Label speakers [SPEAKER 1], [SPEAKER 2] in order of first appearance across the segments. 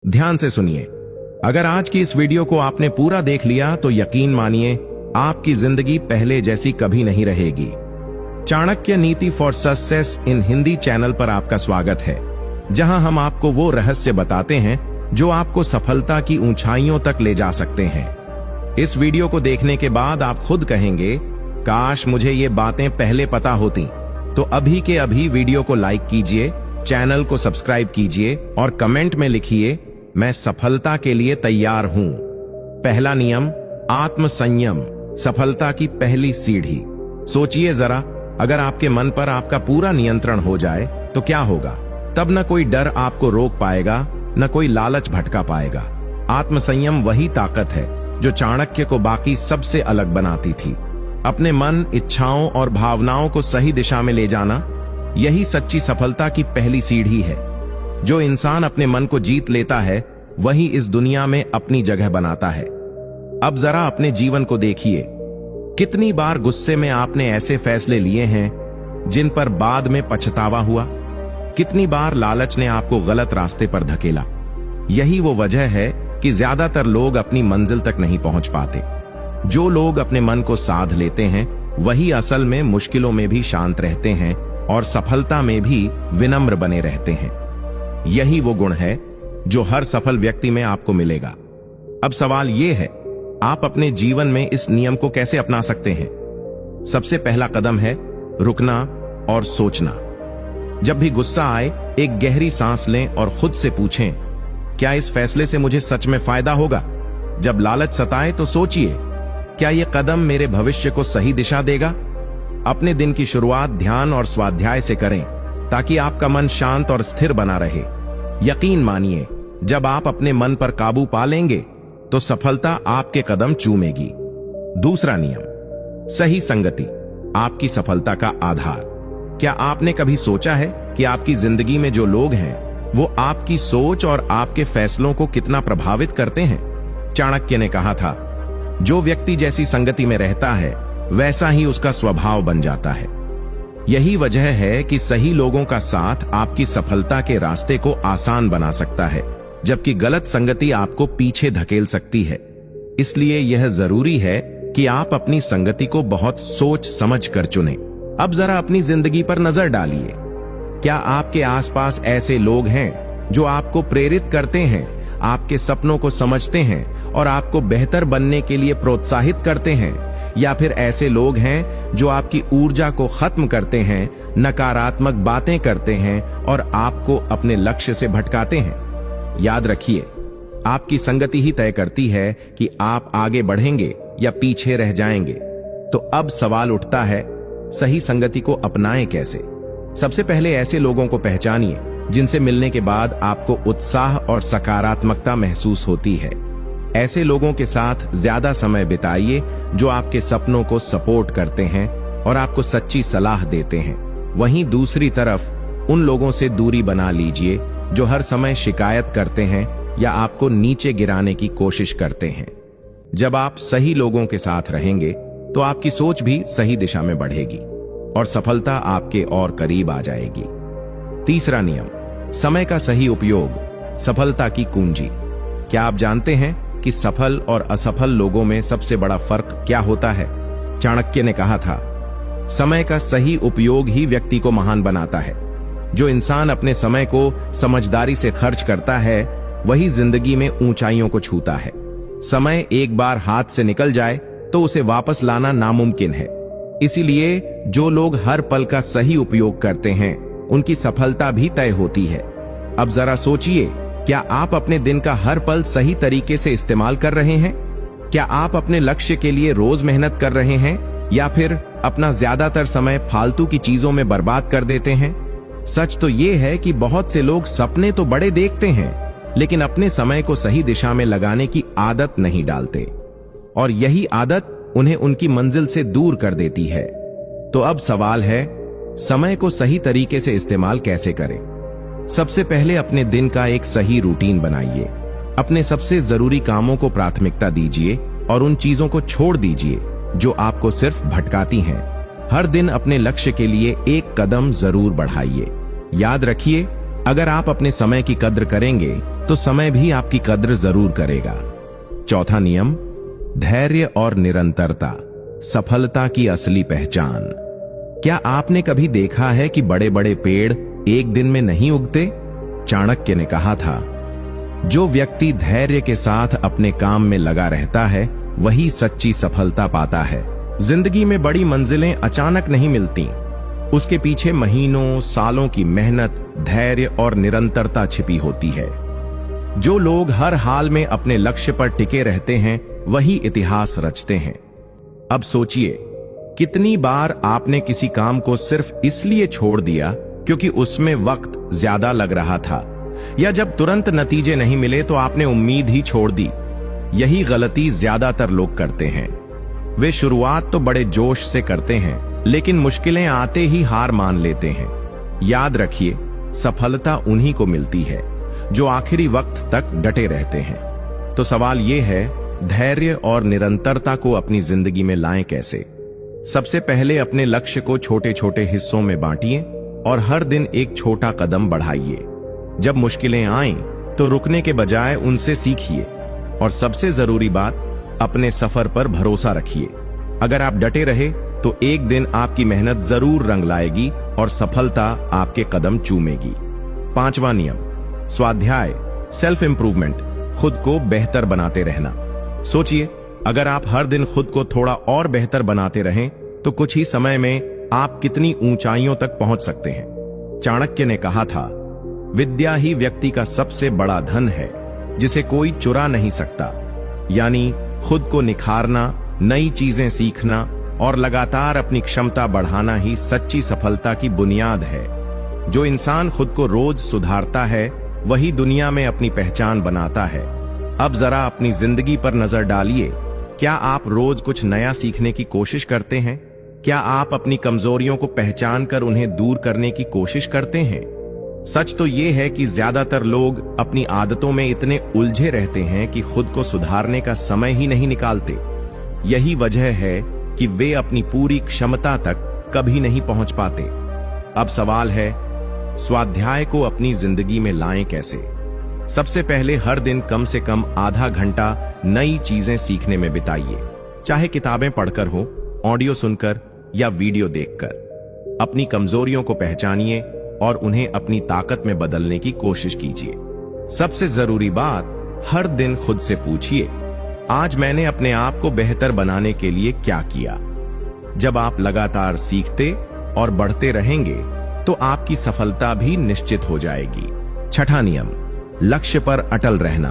[SPEAKER 1] ध्यान से सुनिए। अगर आज की इस वीडियो को आपने पूरा देख लिया तो यकीन मानिए आपकी जिंदगी पहले जैसी कभी नहीं रहेगी। चाणक्य नीति for success in Hindi channel पर आपका स्वागत है, जहां हम आपको वो रहस्य बताते हैं जो आपको सफलता की ऊंचाइयों तक ले जा सकते हैं। इस वीडियो को देखने के बाद आप खुद कहेंगे, काश मुझे ये बातें पहले पता होती। तो अभी के अभी वीडियो को लाइक कीजिए, चैनल को सब्सक्राइब कीजिए और कमेंट में लिखिए, मैं सफलता के लिए तैयार हूं। पहला नियम, आत्म संयम, सफलता की पहली सीढ़ी। सोचिए जरा, अगर आपके मन पर आपका पूरा नियंत्रण हो जाए तो क्या होगा? तब न कोई डर आपको रोक पाएगा, न कोई लालच भटका पाएगा। आत्म संयम वही ताकत है जो चाणक्य को बाकी सबसे अलग बनाती थी। अपने मन, इच्छाओं और भावनाओं को सही दिशा में ले जाना, यही सच्ची सफलता की पहली सीढ़ी है। जो इंसान अपने मन को जीत लेता है वही इस दुनिया में अपनी जगह बनाता है। अब जरा अपने जीवन को देखिए, कितनी बार गुस्से में आपने ऐसे फैसले लिए हैं जिन पर बाद में पछतावा हुआ? कितनी बार लालच ने आपको गलत रास्ते पर धकेला? यही वो वजह है कि ज्यादातर लोग अपनी मंजिल तक नहीं पहुंच पाते। जो लोग अपने मन को साध लेते हैं वही असल में मुश्किलों में भी शांत रहते हैं और सफलता में भी विनम्र बने रहते हैं। यही वो गुण है जो हर सफल व्यक्ति में आपको मिलेगा। अब सवाल यह है, आप अपने जीवन में इस नियम को कैसे अपना सकते हैं? सबसे पहला कदम है रुकना और सोचना। जब भी गुस्सा आए, एक गहरी सांस लें और खुद से पूछें, क्या इस फैसले से मुझे सच में फायदा होगा? जब लालच सताए तो सोचिए, क्या यह कदम मेरे भविष्य को सही दिशा देगा? अपने दिन की शुरुआत ध्यान और स्वाध्याय से करें ताकि आपका मन शांत और स्थिर बना रहे। यकीन मानिए, जब आप अपने मन पर काबू पा लेंगे तो सफलता आपके कदम चूमेगी। दूसरा नियम, सही संगति, आपकी सफलता का आधार। क्या आपने कभी सोचा है कि आपकी जिंदगी में जो लोग हैं वो आपकी सोच और आपके फैसलों को कितना प्रभावित करते हैं? चाणक्य ने कहा था, जो व्यक्ति जैसी संगति में रहता है वैसा ही उसका स्वभाव बन जाता है। यही वजह है कि सही लोगों का साथ आपकी सफलता के रास्ते को आसान बना सकता है, जबकि गलत संगति आपको पीछे धकेल सकती है। इसलिए यह जरूरी है कि आप अपनी संगति को बहुत सोच समझ कर चुनें। अब जरा अपनी जिंदगी पर नजर डालिए। क्या आपके आसपास ऐसे लोग हैं जो आपको प्रेरित करते हैं, आपके सपनों को समझते हैं और आपको बेहतर बनने के लिए प्रोत्साहित करते हैं? या फिर ऐसे लोग हैं जो आपकी ऊर्जा को खत्म करते हैं, नकारात्मक बातें करते हैं और आपको अपने लक्ष्य से भटकाते हैं? याद रखिए, आपकी संगति ही तय करती है कि आप आगे बढ़ेंगे या पीछे रह जाएंगे। तो अब सवाल उठता है, सही संगति को अपनाएं कैसे? सबसे पहले ऐसे लोगों को पहचानिए जिनसे मिलने के बाद आपको उत्साह और सकारात्मकता महसूस होती है। ऐसे लोगों के साथ ज्यादा समय बिताइए जो आपके सपनों को सपोर्ट करते हैं और आपको सच्ची सलाह देते हैं। वहीं दूसरी तरफ उन लोगों से दूरी बना लीजिए जो हर समय शिकायत करते हैं या आपको नीचे गिराने की कोशिश करते हैं। जब आप सही लोगों के साथ रहेंगे तो आपकी सोच भी सही दिशा में बढ़ेगी और सफलता आपके और करीब आ जाएगी। तीसरा नियम, समय का सही उपयोग, सफलता की कुंजी। क्या आप जानते हैं कि सफल और असफल लोगों में सबसे बड़ा फर्क क्या होता है? चाणक्य ने कहा था, समय का सही उपयोग ही व्यक्ति को महान बनाता है। जो इंसान अपने समय को समझदारी से खर्च करता है वही जिंदगी में ऊंचाइयों को छूता है। समय एक बार हाथ से निकल जाए तो उसे वापस लाना नामुमकिन है। इसीलिए जो लोग हर पल का सही उपयोग करते हैं उनकी सफलता भी तय होती है। अब जरा सोचिए, क्या आप अपने दिन का हर पल सही तरीके से इस्तेमाल कर रहे हैं? क्या आप अपने लक्ष्य के लिए रोज मेहनत कर रहे हैं या फिर अपना ज्यादातर समय फालतू की चीजों में बर्बाद कर देते हैं? सच तो यह है कि बहुत से लोग सपने तो बड़े देखते हैं लेकिन अपने समय को सही दिशा में लगाने की आदत नहीं डालते, और यही आदत उन्हें उनकी मंजिल से दूर कर देती है। तो अब सवाल है, समय को सही तरीके से इस्तेमाल कैसे करें? सबसे पहले अपने दिन का एक सही रूटीन बनाइए। अपने सबसे जरूरी कामों को प्राथमिकता दीजिए और उन चीजों को छोड़ दीजिए जो आपको सिर्फ भटकाती हैं। हर दिन अपने लक्ष्य के लिए एक कदम जरूर बढ़ाइए। याद रखिए, अगर आप अपने समय की कद्र करेंगे तो समय भी आपकी कद्र जरूर करेगा। चौथा नियम, धैर्य और निरंतरता सफलता की असली पहचान। क्या आपने कभी देखा है कि बड़े बड़े पेड़ एक दिन में नहीं उगते? चाणक्य ने कहा था, जो व्यक्ति धैर्य के साथ अपने काम में लगा रहता है वही सच्ची सफलता पाता है। जिंदगी में बड़ी मंजिलें अचानक नहीं मिलती, उसके पीछे महीनों सालों की मेहनत, धैर्य और निरंतरता छिपी होती है। जो लोग हर हाल में अपने लक्ष्य पर टिके रहते हैं वही इतिहास रचते हैं। अब सोचिए, कितनी बार आपने किसी काम को सिर्फ इसलिए छोड़ दिया क्योंकि उसमें वक्त ज्यादा लग रहा था, या जब तुरंत नतीजे नहीं मिले तो आपने उम्मीद ही छोड़ दी। यही गलती ज्यादातर लोग करते हैं। वे शुरुआत तो बड़े जोश से करते हैं, लेकिन मुश्किलें आते ही हार मान लेते हैं। याद रखिए, सफलता उन्हीं को मिलती है जो आखिरी वक्त तक डटे रहते हैं। तो सवाल यह है, धैर्य और निरंतरता को अपनी जिंदगी में लाएं कैसे? सबसे पहले अपने लक्ष्य को छोटे छोटे हिस्सों में बांटिए और हर दिन एक छोटा कदम बढ़ाइए। जब मुश्किलें आएं तो रुकने के बजाय उनसे सीखिए, और सबसे जरूरी बात, अपने सफर पर भरोसा रखिए। अगर आप डटे रहे तो एक दिन आपकी मेहनत जरूर रंग लाएगी और सफलता आपके कदम चूमेगी। पांचवा नियम, स्वाध्याय सेल्फ इंप्रूवमेंट, खुद को बेहतर बनाते रहना। सोचिए, अगर आप हर दिन खुद को थोड़ा और बेहतर बनाते रहें तो कुछ ही समय में आप कितनी ऊंचाइयों तक पहुंच सकते हैं। चाणक्य ने कहा था, विद्या ही व्यक्ति का सबसे बड़ा धन है जिसे कोई चुरा नहीं सकता। यानी खुद को निखारना, नई चीजें सीखना और लगातार अपनी क्षमता बढ़ाना ही सच्ची सफलता की बुनियाद है। जो इंसान खुद को रोज सुधारता है वही दुनिया में अपनी पहचान बनाता है। अब जरा अपनी जिंदगी पर नजर डालिए। क्या आप रोज कुछ नया सीखने की कोशिश करते हैं? क्या आप अपनी कमजोरियों को पहचान कर उन्हें दूर करने की कोशिश करते हैं? सच तो यह है कि ज्यादातर लोग अपनी आदतों में इतने उलझे रहते हैं कि खुद को सुधारने का समय ही नहीं निकालते। यही वजह है कि वे अपनी पूरी क्षमता तक कभी नहीं पहुंच पाते। अब सवाल है, स्वाध्याय को अपनी जिंदगी में लाएं कैसे? सबसे पहले हर दिन कम से कम आधा घंटा नई चीजें सीखने में बिताइए। चाहे किताबें पढ़कर हो, ऑडियो सुनकर या वीडियो देखकर। अपनी कमजोरियों को पहचानिए और उन्हें अपनी ताकत में बदलने की कोशिश कीजिए। सबसे जरूरी बात, हर दिन खुद से पूछिए, आज मैंने अपने आप को बेहतर बनाने के लिए क्या किया? जब आप लगातार सीखते और बढ़ते रहेंगे तो आपकी सफलता भी निश्चित हो जाएगी। छठा नियम, लक्ष्य पर अटल रहना,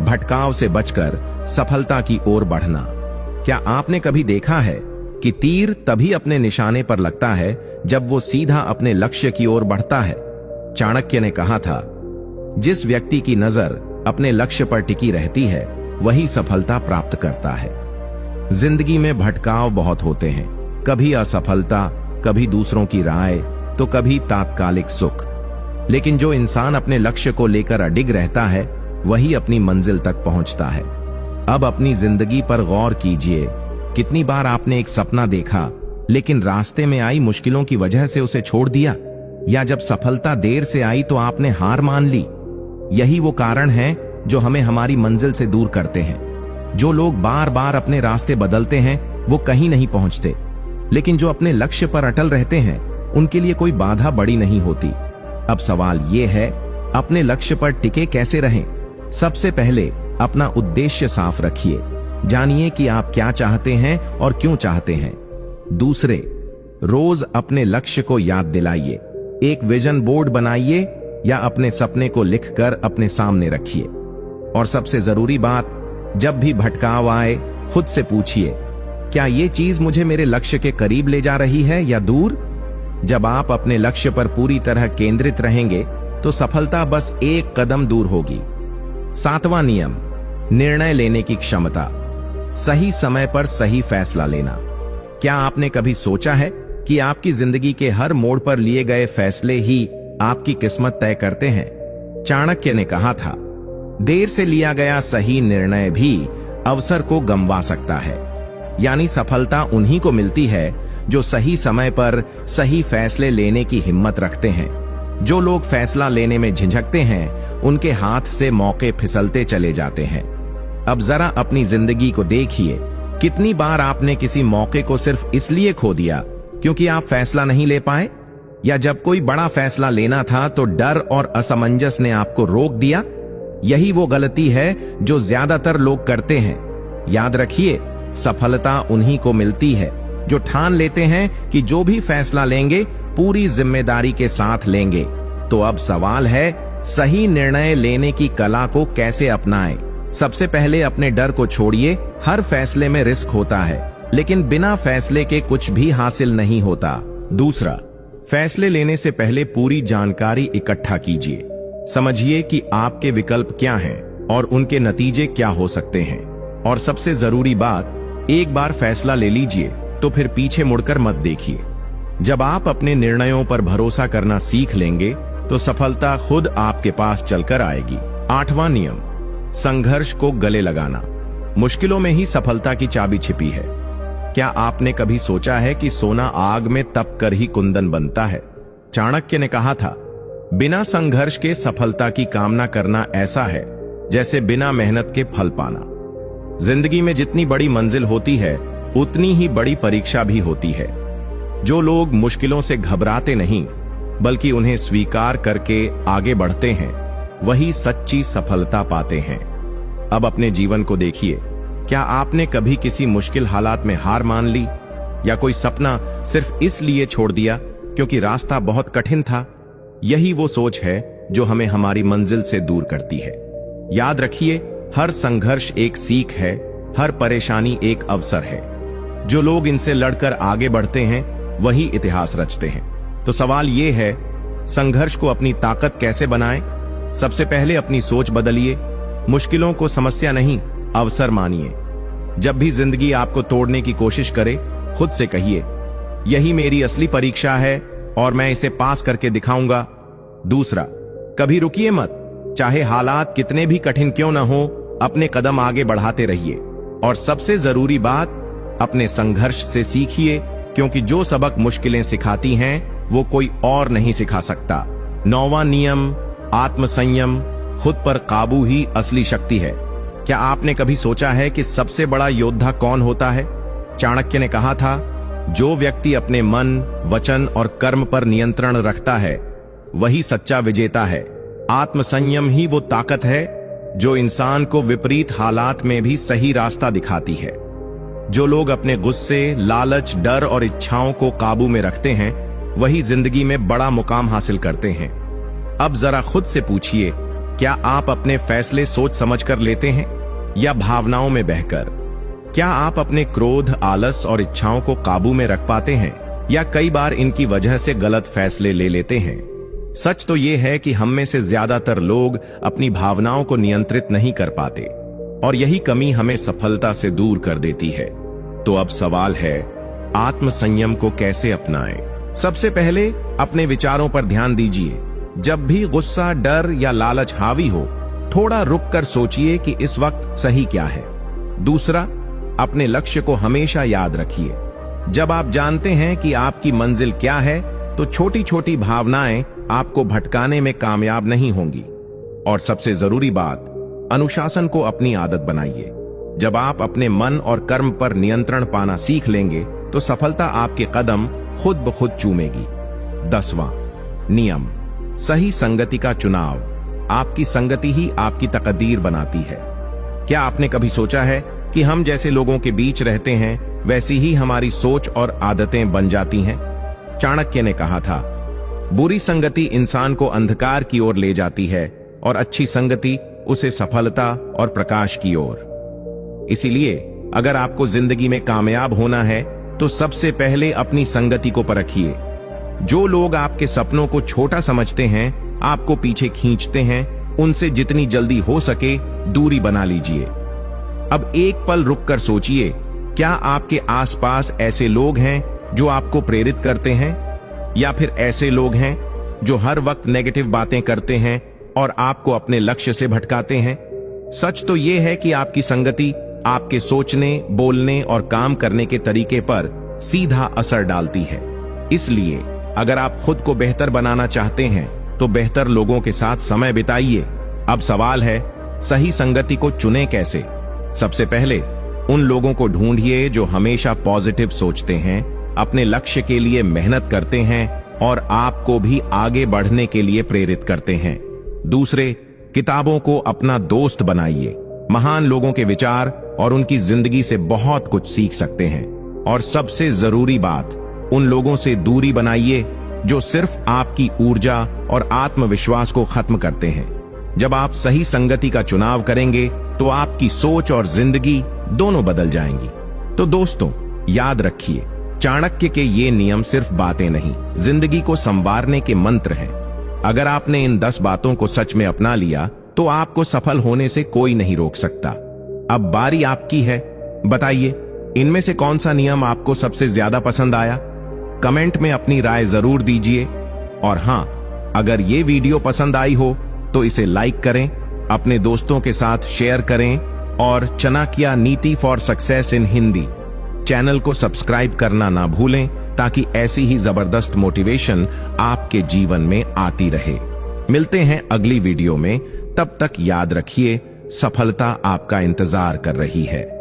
[SPEAKER 1] भटकाव से बचकर सफलता की ओर बढ़ना। क्या आपने कभी देखा है कि तीर तभी अपने निशाने पर लगता है जब वो सीधा अपने लक्ष्य की ओर बढ़ता है? चाणक्य ने कहा था, जिस व्यक्ति की नजर अपने लक्ष्य पर टिकी रहती है वही सफलता प्राप्त करता है। जिंदगी में भटकाव बहुत होते हैं, कभी असफलता, कभी दूसरों की राय, तो कभी तात्कालिक सुख। लेकिन जो इंसान अपने लक्ष्य को लेकर अडिग रहता है वही अपनी मंजिल तक पहुंचता है। अब अपनी जिंदगी पर गौर कीजिए, कितनी बार आपने एक सपना देखा लेकिन रास्ते में आई मुश्किलों की वजह से उसे छोड़ दिया, या जब सफलता देर से आई तो आपने हार मान ली। यही वो कारण है जो हमें हमारी मंजिल से दूर करते हैं। जो लोग बार बार अपने रास्ते बदलते हैं वो कहीं नहीं पहुंचते, लेकिन जो अपने लक्ष्य पर अटल रहते हैं उनके लिए कोई बाधा बड़ी नहीं होती। अब सवाल ये है, अपने लक्ष्य पर टिके कैसे रहें? सबसे पहले अपना उद्देश्य साफ रखिए। जानिए कि आप क्या चाहते हैं और क्यों चाहते हैं। दूसरे, रोज अपने लक्ष्य को याद दिलाइए। एक विजन बोर्ड बनाइए या अपने सपने को लिखकर अपने सामने रखिए। और सबसे जरूरी बात, जब भी भटकाव आए खुद से पूछिए, क्या ये चीज मुझे मेरे लक्ष्य के करीब ले जा रही है या दूर? जब आप अपने लक्ष्य पर पूरी तरह केंद्रित रहेंगे तो सफलता बस एक कदम दूर होगी। सातवां नियम, निर्णय लेने की क्षमता, सही समय पर सही फैसला लेना। क्या आपने कभी सोचा है कि आपकी जिंदगी के हर मोड़ पर लिए गए फैसले ही आपकी किस्मत तय करते हैं? चाणक्य ने कहा था, देर से लिया गया सही निर्णय भी अवसर को गंवा सकता है। यानी सफलता उन्हीं को मिलती है जो सही समय पर सही फैसले लेने की हिम्मत रखते हैं। जो लोग फैसला लेने में झिझकते हैं उनके हाथ से मौके फिसलते चले जाते हैं। अब जरा अपनी जिंदगी को देखिए, कितनी बार आपने किसी मौके को सिर्फ इसलिए खो दिया क्योंकि आप फैसला नहीं ले पाए, या जब कोई बड़ा फैसला लेना था तो डर और असमंजस ने आपको रोक दिया। यही वो गलती है जो ज्यादातर लोग करते हैं। याद रखिए, सफलता उन्हीं को मिलती है जो ठान लेते हैं कि जो भी फैसला लेंगे पूरी जिम्मेदारी के साथ लेंगे। तो अब सवाल है, सही निर्णय लेने की कला को कैसे अपनाएं? सबसे पहले अपने डर को छोड़िए। हर फैसले में रिस्क होता है, लेकिन बिना फैसले के कुछ भी हासिल नहीं होता। दूसरा, फैसले लेने से पहले पूरी जानकारी इकट्ठा कीजिए। समझिए कि आपके विकल्प क्या हैं और उनके नतीजे क्या हो सकते हैं। और सबसे जरूरी बात, एक बार फैसला ले लीजिए तो फिर पीछे मुड़कर मत देखिए। जब आप अपने निर्णयों पर भरोसा करना सीख लेंगे तो सफलता खुद आपके पास चलकर आएगी। 8वां नियम, संघर्ष को गले लगाना। मुश्किलों में ही सफलता की चाबी छिपी है। क्या आपने कभी सोचा है कि सोना आग में तप कर ही कुंदन बनता है? चाणक्य ने कहा था, बिना संघर्ष के सफलता की कामना करना ऐसा है जैसे बिना मेहनत के फल पाना। जिंदगी में जितनी बड़ी मंजिल होती है उतनी ही बड़ी परीक्षा भी होती है। जो लोग मुश्किलों से घबराते नहीं बल्कि उन्हें स्वीकार करके आगे बढ़ते हैं, वही सच्ची सफलता पाते हैं। अब अपने जीवन को देखिए, क्या आपने कभी किसी मुश्किल हालात में हार मान ली, या कोई सपना सिर्फ इसलिए छोड़ दिया क्योंकि रास्ता बहुत कठिन था? यही वो सोच है जो हमें हमारी मंजिल से दूर करती है। याद रखिए, हर संघर्ष एक सीख है, हर परेशानी एक अवसर है। जो लोग इनसे लड़कर आगे बढ़ते हैं वही इतिहास रचते हैं। तो सवाल ये है, संघर्ष को अपनी ताकत कैसे बनाएं? सबसे पहले अपनी सोच बदलिए। मुश्किलों को समस्या नहीं, अवसर मानिए। जब भी जिंदगी आपको तोड़ने की कोशिश करे, खुद से कहिए, यही मेरी असली परीक्षा है और मैं इसे पास करके दिखाऊंगा। दूसरा, कभी रुकिए मत। चाहे हालात कितने भी कठिन क्यों ना हो, अपने कदम आगे बढ़ाते रहिए। और सबसे जरूरी बात, अपने संघर्ष से सीखिए, क्योंकि जो सबक मुश्किलें सिखाती हैं वो कोई और नहीं सिखा सकता। 9वां नियम, आत्मसंयम। खुद पर काबू ही असली शक्ति है। क्या आपने कभी सोचा है कि सबसे बड़ा योद्धा कौन होता है? चाणक्य ने कहा था, जो व्यक्ति अपने मन, वचन और कर्म पर नियंत्रण रखता है वही सच्चा विजेता है। आत्मसंयम ही वो ताकत है जो इंसान को विपरीत हालात में भी सही रास्ता दिखाती है। जो लोग अपने गुस्से, लालच, डर और इच्छाओं को काबू में रखते हैं वही जिंदगी में बड़ा मुकाम हासिल करते हैं। अब जरा खुद से पूछिए, क्या आप अपने फैसले सोच समझकर लेते हैं या भावनाओं में बहकर? क्या आप अपने क्रोध, आलस और इच्छाओं को काबू में रख पाते हैं या कई बार इनकी वजह से गलत फैसले ले लेते हैं? सच तो यह है कि हम में से ज्यादातर लोग अपनी भावनाओं को नियंत्रित नहीं कर पाते और यही कमी हमें सफलता से दूर कर देती है। तो अब सवाल है, आत्मसंयम को कैसे अपनाएं? सबसे पहले अपने विचारों पर ध्यान दीजिए। जब भी गुस्सा, डर या लालच हावी हो, थोड़ा रुक कर सोचिए कि इस वक्त सही क्या है। दूसरा, अपने लक्ष्य को हमेशा याद रखिए। जब आप जानते हैं कि आपकी मंजिल क्या है, तो छोटी छोटी भावनाएं आपको भटकाने में कामयाब नहीं होंगी। और सबसे जरूरी बात, अनुशासन को अपनी आदत बनाइए। जब आप अपने मन और कर्म पर नियंत्रण पाना सीख लेंगे तो सफलता आपके कदम खुद ब खुद चूमेगी। 10वां नियम, सही संगति का चुनाव। आपकी संगति ही आपकी तकदीर बनाती है। क्या आपने कभी सोचा है कि हम जैसे लोगों के बीच रहते हैं वैसी ही हमारी सोच और आदतें बन जाती हैं? चाणक्य ने कहा था, बुरी संगति इंसान को अंधकार की ओर ले जाती है और अच्छी संगति उसे सफलता और प्रकाश की ओर। इसीलिए अगर आपको जिंदगी में कामयाब होना है तो सबसे पहले अपनी संगति को परखिए। जो लोग आपके सपनों को छोटा समझते हैं, आपको पीछे खींचते हैं, उनसे जितनी जल्दी हो सके दूरी बना लीजिए। अब एक पल रुककर सोचिए, क्या आपके आसपास ऐसे लोग हैं जो आपको प्रेरित करते हैं, या फिर ऐसे लोग हैं जो हर वक्त नेगेटिव बातें करते हैं और आपको अपने लक्ष्य से भटकाते हैं? सच तो यह है कि आपकी संगति आपके सोचने, बोलने और काम करने के तरीके पर सीधा असर डालती है। इसलिए अगर आप खुद को बेहतर बनाना चाहते हैं तो बेहतर लोगों के साथ समय बिताइए। अब सवाल है, सही संगति को चुनें कैसे? सबसे पहले उन लोगों को ढूंढिए जो हमेशा पॉजिटिव सोचते हैं, अपने लक्ष्य के लिए मेहनत करते हैं और आपको भी आगे बढ़ने के लिए प्रेरित करते हैं। दूसरे, किताबों को अपना दोस्त बनाइए। महान लोगों के विचार और उनकी जिंदगी से बहुत कुछ सीख सकते हैं। और सबसे जरूरी बात, उन लोगों से दूरी बनाइए जो सिर्फ आपकी ऊर्जा और आत्मविश्वास को खत्म करते हैं। जब आप सही संगति का चुनाव करेंगे तो आपकी सोच और जिंदगी दोनों बदल जाएंगी। तो दोस्तों, याद रखिए, चाणक्य के ये नियम सिर्फ बातें नहीं, जिंदगी को संवारने के मंत्र हैं। अगर आपने इन 10 बातों को सच में अपना लिया तो आपको सफल होने से कोई नहीं रोक सकता। अब बारी आपकी है, बताइए इनमें से कौन सा नियम आपको सबसे ज्यादा पसंद आया? कमेंट में अपनी राय जरूर दीजिए। और हां, अगर ये वीडियो पसंद आई हो तो इसे लाइक करें, अपने दोस्तों के साथ शेयर करें और चाणक्य नीति for success in Hindi channel को सब्सक्राइब करना ना भूलें, ताकि ऐसी ही जबरदस्त मोटिवेशन आपके जीवन में आती रहे। मिलते हैं अगली वीडियो में, तब तक याद रखिए, सफलता आपका इंतजार कर रही है।